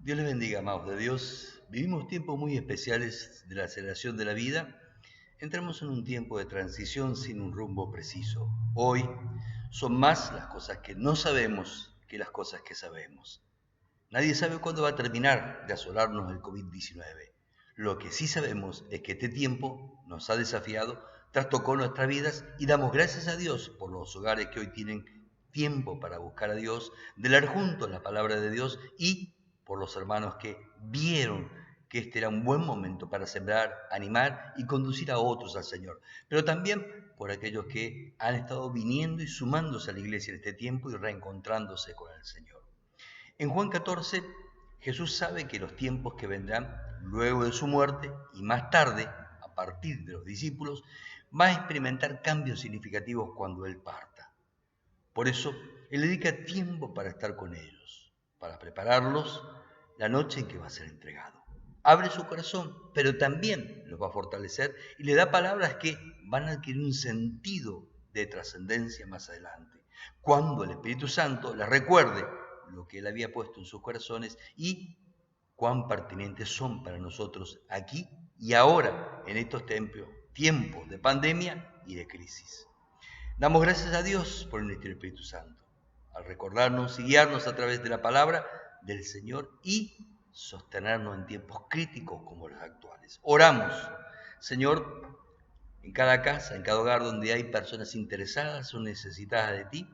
Dios les bendiga, amados de Dios. Vivimos tiempos muy especiales de la aceleración de la vida. Entramos en un tiempo de transición sin un rumbo preciso. Hoy son más las cosas que no sabemos que las cosas que sabemos. Nadie sabe cuándo va a terminar de asolarnos el COVID-19. Lo que sí sabemos es que este tiempo nos ha desafiado, trastocó nuestras vidas y damos gracias a Dios por los hogares que hoy tienen tiempo para buscar a Dios, de leer juntos la palabra de Dios y por los hermanos que vieron que este era un buen momento para sembrar, animar y conducir a otros al Señor. Pero también por aquellos que han estado viniendo y sumándose a la iglesia en este tiempo y reencontrándose con el Señor. En Juan 14, Jesús sabe que los tiempos que vendrán luego de su muerte y más tarde, a partir de los discípulos, va a experimentar cambios significativos cuando Él parta. Por eso, Él dedica tiempo para estar con ellos, para prepararlos la noche en que va a ser entregado. Abre su corazón, pero también los va a fortalecer y le da palabras que van a adquirir un sentido de trascendencia más adelante, cuando el Espíritu Santo les recuerde lo que Él había puesto en sus corazones y cuán pertinentes son para nosotros aquí y ahora en estos tiempos de pandemia y de crisis. Damos gracias a Dios por el ministerio del Espíritu Santo, al recordarnos y guiarnos a través de la palabra del Señor y sostenernos en tiempos críticos como los actuales. Oramos, Señor, en cada casa, en cada hogar donde hay personas interesadas o necesitadas de ti,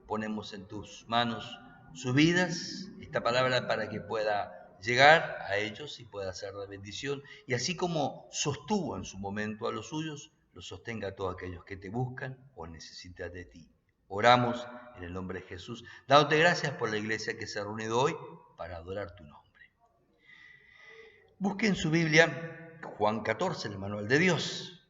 ponemos en tus manos sus vidas, esta palabra para que pueda llegar a ellos y pueda ser de bendición. Y así como sostuvo en su momento a los suyos, los sostenga a todos aquellos que te buscan o necesitan de ti. Oramos en el nombre de Jesús, dándote gracias por la iglesia que se ha reunido hoy para adorar tu nombre. Busque en su Biblia Juan 14, el manual de Dios.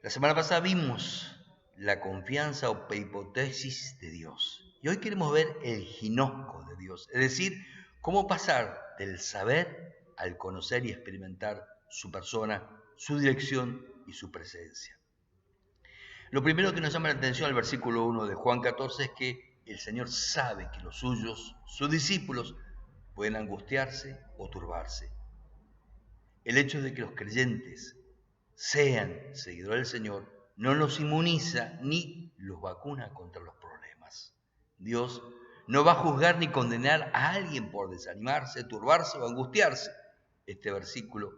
La semana pasada vimos la confianza o hipótesis de Dios. Y hoy queremos ver el ginosco de Dios, es decir, cómo pasar del saber al conocer y experimentar su persona, su dirección y su presencia. Lo primero que nos llama la atención al versículo 1 de Juan 14 es que el Señor sabe que los suyos, sus discípulos, pueden angustiarse o turbarse. El hecho de que los creyentes sean seguidores del Señor no los inmuniza ni los vacuna contra los problemas. Dios no va a juzgar ni condenar a alguien por desanimarse, turbarse o angustiarse. Este versículo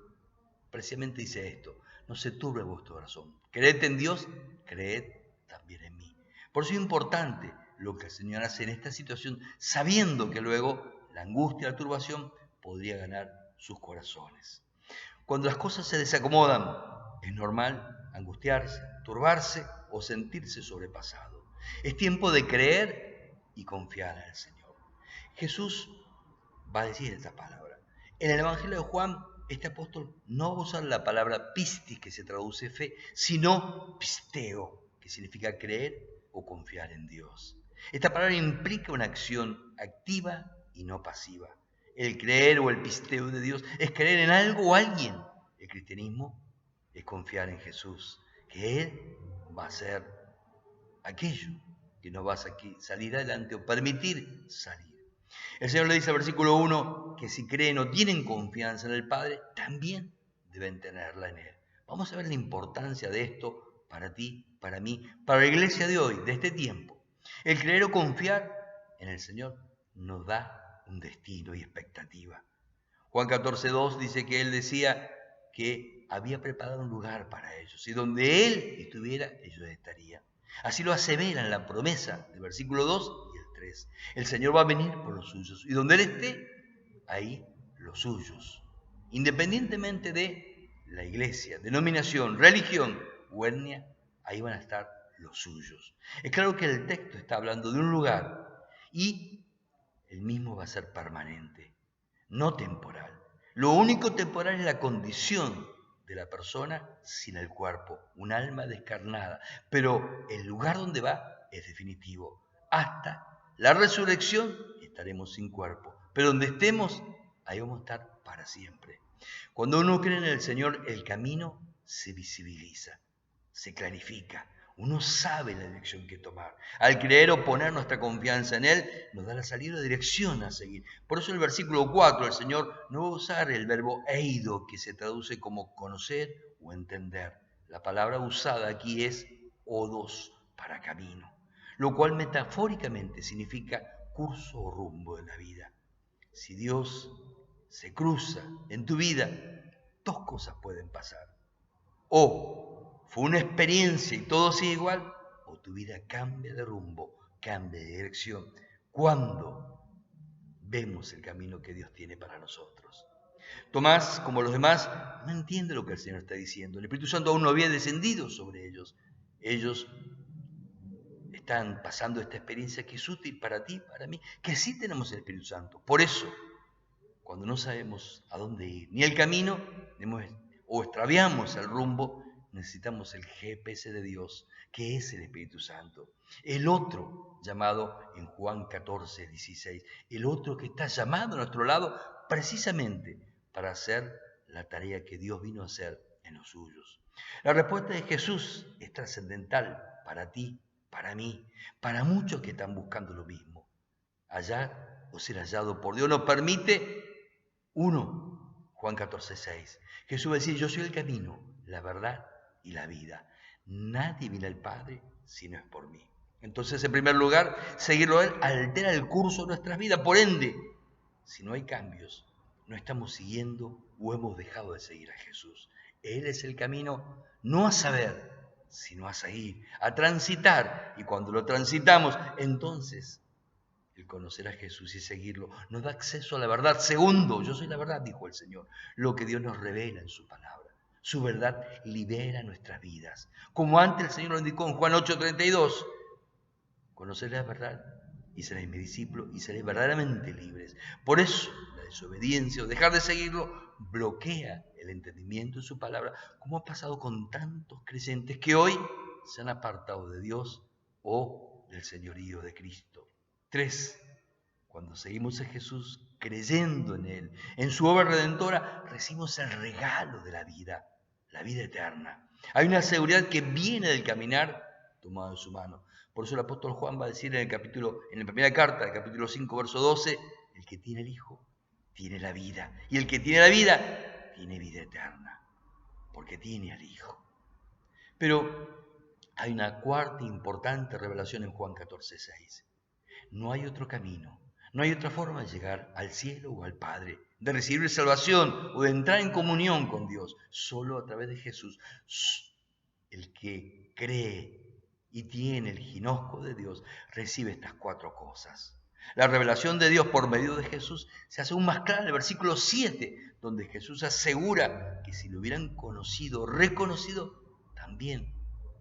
precisamente dice esto: no se turbe vuestro corazón. Creed en Dios, creed también en mí. Por eso es importante lo que el Señor hace en esta situación, sabiendo que luego la angustia y la turbación podría ganar sus corazones. Cuando las cosas se desacomodan, es normal angustiarse, turbarse o sentirse sobrepasado. Es tiempo de creer y confiar en el Señor. Jesús va a decir esta palabra. En el Evangelio de Juan, este apóstol no va a usar la palabra pistis, que se traduce fe, sino pisteo, que significa creer o confiar en Dios. Esta palabra implica una acción activa y no pasiva. El creer o el pisteo de Dios es creer en algo o alguien. El cristianismo es confiar en Jesús, que Él va a hacer aquello que nos va a salir adelante o permitir salir. El Señor le dice al versículo 1 que si creen o tienen confianza en el Padre, también deben tenerla en Él. Vamos a ver la importancia de esto para ti, para mí, para la iglesia de hoy, de este tiempo. El creer o confiar en el Señor nos da un destino y expectativa. Juan 14:2 dice que Él decía que había preparado un lugar para ellos y donde Él estuviera, ellos estarían. Así lo asevera en la promesa del versículo 2 y el 3. El Señor va a venir por los suyos y donde Él esté, ahí los suyos. Independientemente de la iglesia, denominación, religión o etnia, ahí van a estar los suyos. Es claro que el texto está hablando de un lugar y el mismo va a ser permanente, no temporal. Lo único temporal es la condición de la persona sin el cuerpo, un alma descarnada. Pero el lugar donde va es definitivo. Hasta la resurrección estaremos sin cuerpo. Pero donde estemos, ahí vamos a estar para siempre. Cuando uno cree en el Señor, el camino se visibiliza, se clarifica. Uno sabe la dirección que tomar. Al creer o poner nuestra confianza en Él, nos da la salida de dirección a seguir. Por eso en el versículo 4 el Señor no va a usar el verbo eido, que se traduce como conocer o entender. La palabra usada aquí es odos, para camino, lo cual metafóricamente significa curso o rumbo de la vida. Si Dios se cruza en tu vida, dos cosas pueden pasar. O fue una experiencia y todo sigue igual, o tu vida cambia de rumbo, cambia de dirección, cuando vemos el camino que Dios tiene para nosotros. Tomás, como los demás, no entiende lo que el Señor está diciendo. El Espíritu Santo aún no había descendido sobre ellos. Ellos están pasando esta experiencia que es útil para ti, para mí, que sí tenemos el Espíritu Santo. Por eso, cuando no sabemos a dónde ir, ni el camino, o extraviamos el rumbo, necesitamos el GPS de Dios, que es el Espíritu Santo. El otro, llamado en Juan 14, 16, el otro que está llamado a nuestro lado precisamente para hacer la tarea que Dios vino a hacer en los suyos. La respuesta de Jesús es trascendental para ti, para mí, para muchos que están buscando lo mismo. Hallar o ser hallado por Dios nos permite, Juan 14, 6. Jesús va a decir, yo soy el camino, la verdad y la vida. Nadie viene al Padre si no es por mí. Entonces, en primer lugar, seguirlo a Él altera el curso de nuestras vidas. Por ende, si no hay cambios, no estamos siguiendo o hemos dejado de seguir a Jesús. Él es el camino, no a saber, sino a seguir, a transitar. Y cuando lo transitamos, entonces el conocer a Jesús y seguirlo nos da acceso a la verdad. Segundo, yo soy la verdad, dijo el Señor, lo que Dios nos revela en su palabra. Su verdad libera nuestras vidas. Como antes el Señor lo indicó en Juan 8:32, conocer la verdad y seréis mi discípulo y seréis verdaderamente libres. Por eso la desobediencia o dejar de seguirlo bloquea el entendimiento de su palabra, como ha pasado con tantos creyentes que hoy se han apartado de Dios o del señorío de Cristo. 3. Cuando seguimos a Jesús, creyendo en Él, en su obra redentora, recibimos el regalo de la vida eterna. Hay una seguridad que viene del caminar tomado en su mano. Por eso el apóstol Juan va a decir en la primera carta, el capítulo 5, verso 12, el que tiene el Hijo, tiene la vida. Y el que tiene la vida, tiene vida eterna, porque tiene al Hijo. Pero hay una cuarta importante revelación en Juan 14, 6. No hay otro camino, no hay otra forma de llegar al cielo o al Padre, de recibir salvación o de entrar en comunión con Dios, solo a través de Jesús. El que cree y tiene el ginosco de Dios recibe estas cuatro cosas. La revelación de Dios por medio de Jesús se hace aún más clara en el versículo 7, donde Jesús asegura que si lo hubieran conocido, reconocido, también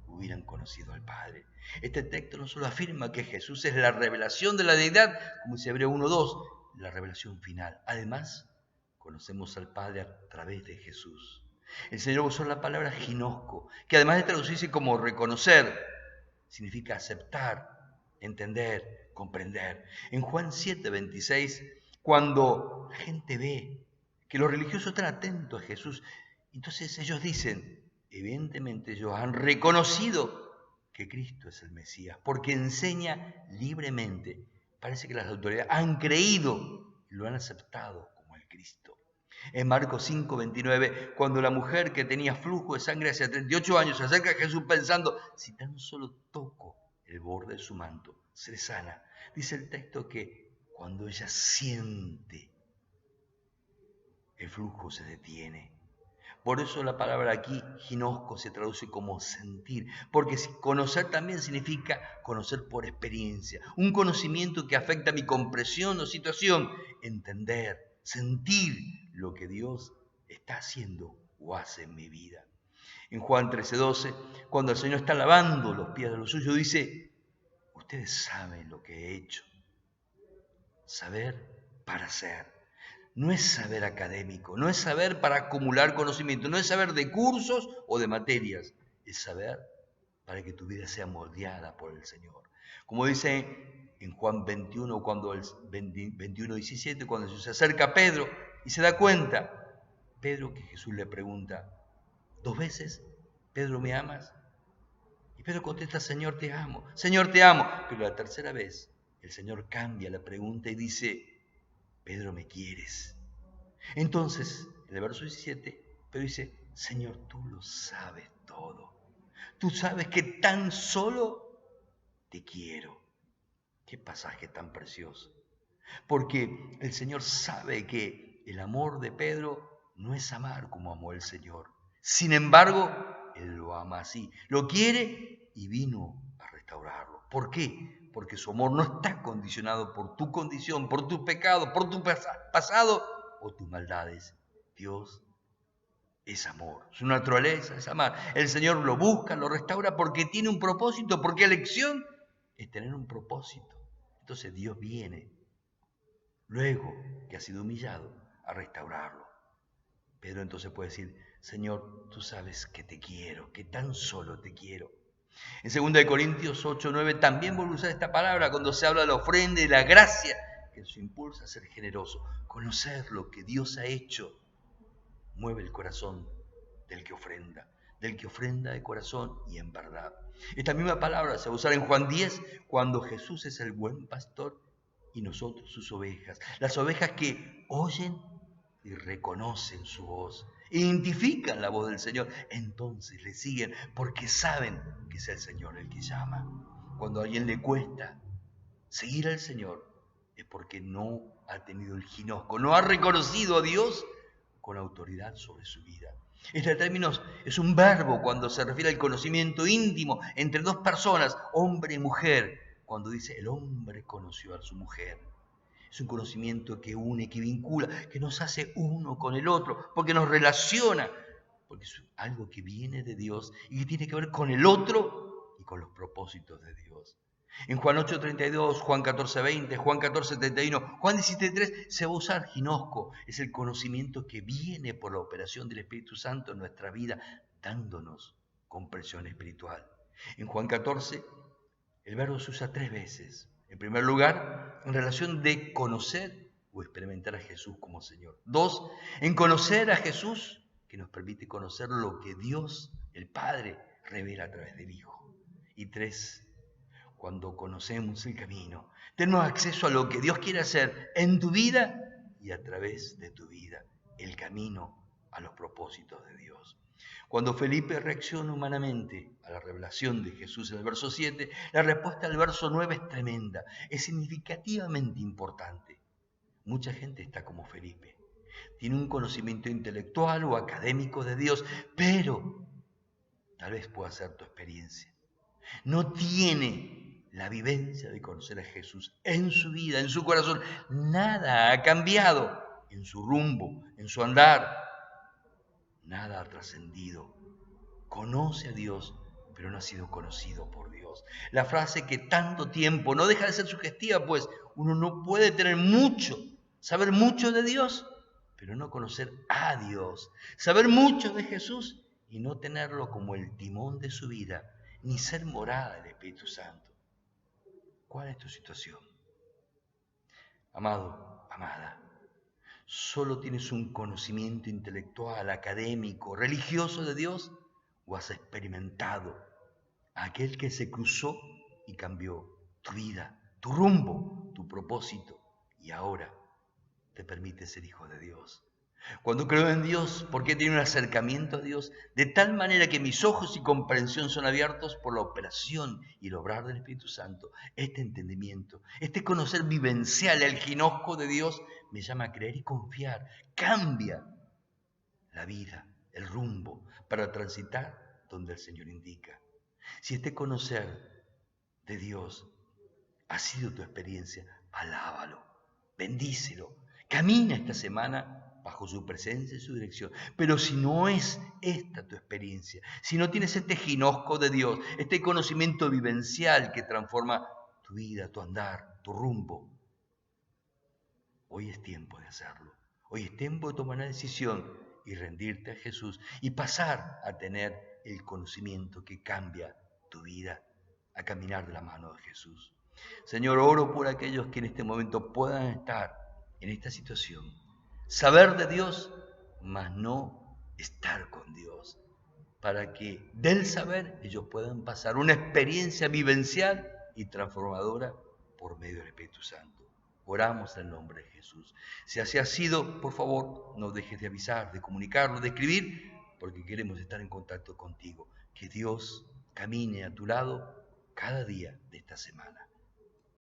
hubieran conocido al Padre. Este texto no solo afirma que Jesús es la revelación de la deidad, como dice Hebreo 1:2, la revelación final. Además, conocemos al Padre a través de Jesús. El Señor usó la palabra ginosco, que además de traducirse como reconocer, significa aceptar, entender, comprender. En Juan 7:26, cuando la gente ve que los religiosos están atentos a Jesús, entonces ellos dicen, evidentemente ellos han reconocido que Cristo es el Mesías, porque enseña libremente. Parece que las autoridades han creído y lo han aceptado como el Cristo. En Marcos 5:29, cuando la mujer que tenía flujo de sangre hace 38 años se acerca a Jesús pensando, si tan solo toco el borde de su manto, seré sana. Dice el texto que cuando ella siente, el flujo se detiene. Por eso la palabra aquí, ginosco, se traduce como sentir, porque conocer también significa conocer por experiencia, un conocimiento que afecta mi comprensión o situación, entender, sentir lo que Dios está haciendo o hace en mi vida. En Juan 13:12, cuando el Señor está lavando los pies de los suyos, dice, ustedes saben lo que he hecho, saber para hacer. No es saber académico, no es saber para acumular conocimiento, no es saber de cursos o de materias, es saber para que tu vida sea moldeada por el Señor. Como dice en Juan 21, 21:17, cuando Jesús se acerca a Pedro y se da cuenta, Pedro, que Jesús le pregunta, 2 veces, Pedro, ¿me amas? Y Pedro contesta, Señor, te amo. Señor, te amo. Pero la tercera vez, el Señor cambia la pregunta y dice, Pedro, ¿me quieres? Entonces, en el verso 17, Pedro dice, Señor, tú lo sabes todo. Tú sabes que tan solo te quiero. Qué pasaje tan precioso. Porque el Señor sabe que el amor de Pedro no es amar como amó el Señor. Sin embargo, Él lo ama así. Lo quiere y vino a restaurarlo. ¿Por qué? Porque su amor no está condicionado por tu condición, por tu pecado, por tu pasado o tus maldades. Dios es amor. Su naturaleza es amar. El Señor lo busca, lo restaura porque tiene un propósito, porque elección es tener un propósito. Entonces Dios viene, luego que ha sido humillado, a restaurarlo. Pedro entonces puede decir, Señor, tú sabes que te quiero, que tan solo te quiero. En 2 Corintios 8:9 también vuelve a usar esta palabra cuando se habla de la ofrenda y la gracia que nos impulsa a ser generoso. Conocer lo que Dios ha hecho mueve el corazón del que ofrenda de corazón y en verdad. Esta misma palabra se va a usar en Juan 10 cuando Jesús es el buen pastor y nosotros sus ovejas. Las ovejas que oyen y reconocen su voz, identifican la voz del Señor, entonces le siguen porque saben que es el Señor el que llama. Cuando a alguien le cuesta seguir al Señor es porque no ha tenido el ginosco, no ha reconocido a Dios con autoridad sobre su vida. Este término es un verbo cuando se refiere al conocimiento íntimo entre dos personas, hombre y mujer, cuando dice el hombre conoció a su mujer. Es un conocimiento que une, que vincula, que nos hace uno con el otro, porque nos relaciona, porque es algo que viene de Dios y que tiene que ver con el otro y con los propósitos de Dios. En Juan 8:32, Juan 14:20, Juan 14:31, Juan 17:3 se va a usar ginosco. Es el conocimiento que viene por la operación del Espíritu Santo en nuestra vida, dándonos comprensión espiritual. En Juan 14, el verbo se usa 3 veces. En primer lugar, en relación de conocer o experimentar a Jesús como Señor. 2, en conocer a Jesús, que nos permite conocer lo que Dios, el Padre, revela a través del Hijo. Y 3, cuando conocemos el camino, tenemos acceso a lo que Dios quiere hacer en tu vida y a través de tu vida, el camino a los propósitos de Dios. Cuando Felipe reacciona humanamente a la revelación de Jesús en el verso 7, la respuesta del verso 9 es tremenda, es significativamente importante. Mucha gente está como Felipe, tiene un conocimiento intelectual o académico de Dios, pero tal vez pueda ser tu experiencia. No tiene la vivencia de conocer a Jesús en su vida, en su corazón. Nada ha cambiado en su rumbo, en su andar. Nada ha trascendido. Conoce a Dios, pero no ha sido conocido por Dios. La frase que tanto tiempo no deja de ser sugestiva, pues uno no puede tener mucho, saber mucho de Dios, pero no conocer a Dios. Saber mucho de Jesús y no tenerlo como el timón de su vida, ni ser morada del Espíritu Santo. ¿Cuál es tu situación? Amado, amada, ¿solo tienes un conocimiento intelectual, académico, religioso de Dios? ¿O has experimentado a aquel que se cruzó y cambió tu vida, tu rumbo, tu propósito y ahora te permite ser hijo de Dios? Cuando creo en Dios, porque he tenido un acercamiento a Dios, de tal manera que mis ojos y comprensión son abiertos por la operación y el obrar del Espíritu Santo, este entendimiento, este conocer vivencial, el ginosco de Dios, me llama a creer y confiar, cambia la vida, el rumbo, para transitar donde el Señor indica. Si este conocer de Dios ha sido tu experiencia, alábalo, bendícelo, camina esta semana bajo su presencia y su dirección. Pero si no es esta tu experiencia, si no tienes este ginosco de Dios, este conocimiento vivencial que transforma tu vida, tu andar, tu rumbo, hoy es tiempo de hacerlo. Hoy es tiempo de tomar una decisión y rendirte a Jesús y pasar a tener el conocimiento que cambia tu vida, a caminar de la mano de Jesús. Señor, oro por aquellos que en este momento puedan estar en esta situación. Saber de Dios, mas no estar con Dios. para que del saber ellos puedan pasar una experiencia vivencial y transformadora por medio del Espíritu Santo. Oramos en el nombre de Jesús. Si así ha sido, por favor, no dejes de avisar, de comunicarlo, de escribir, porque queremos estar en contacto contigo. Que Dios camine a tu lado cada día de esta semana.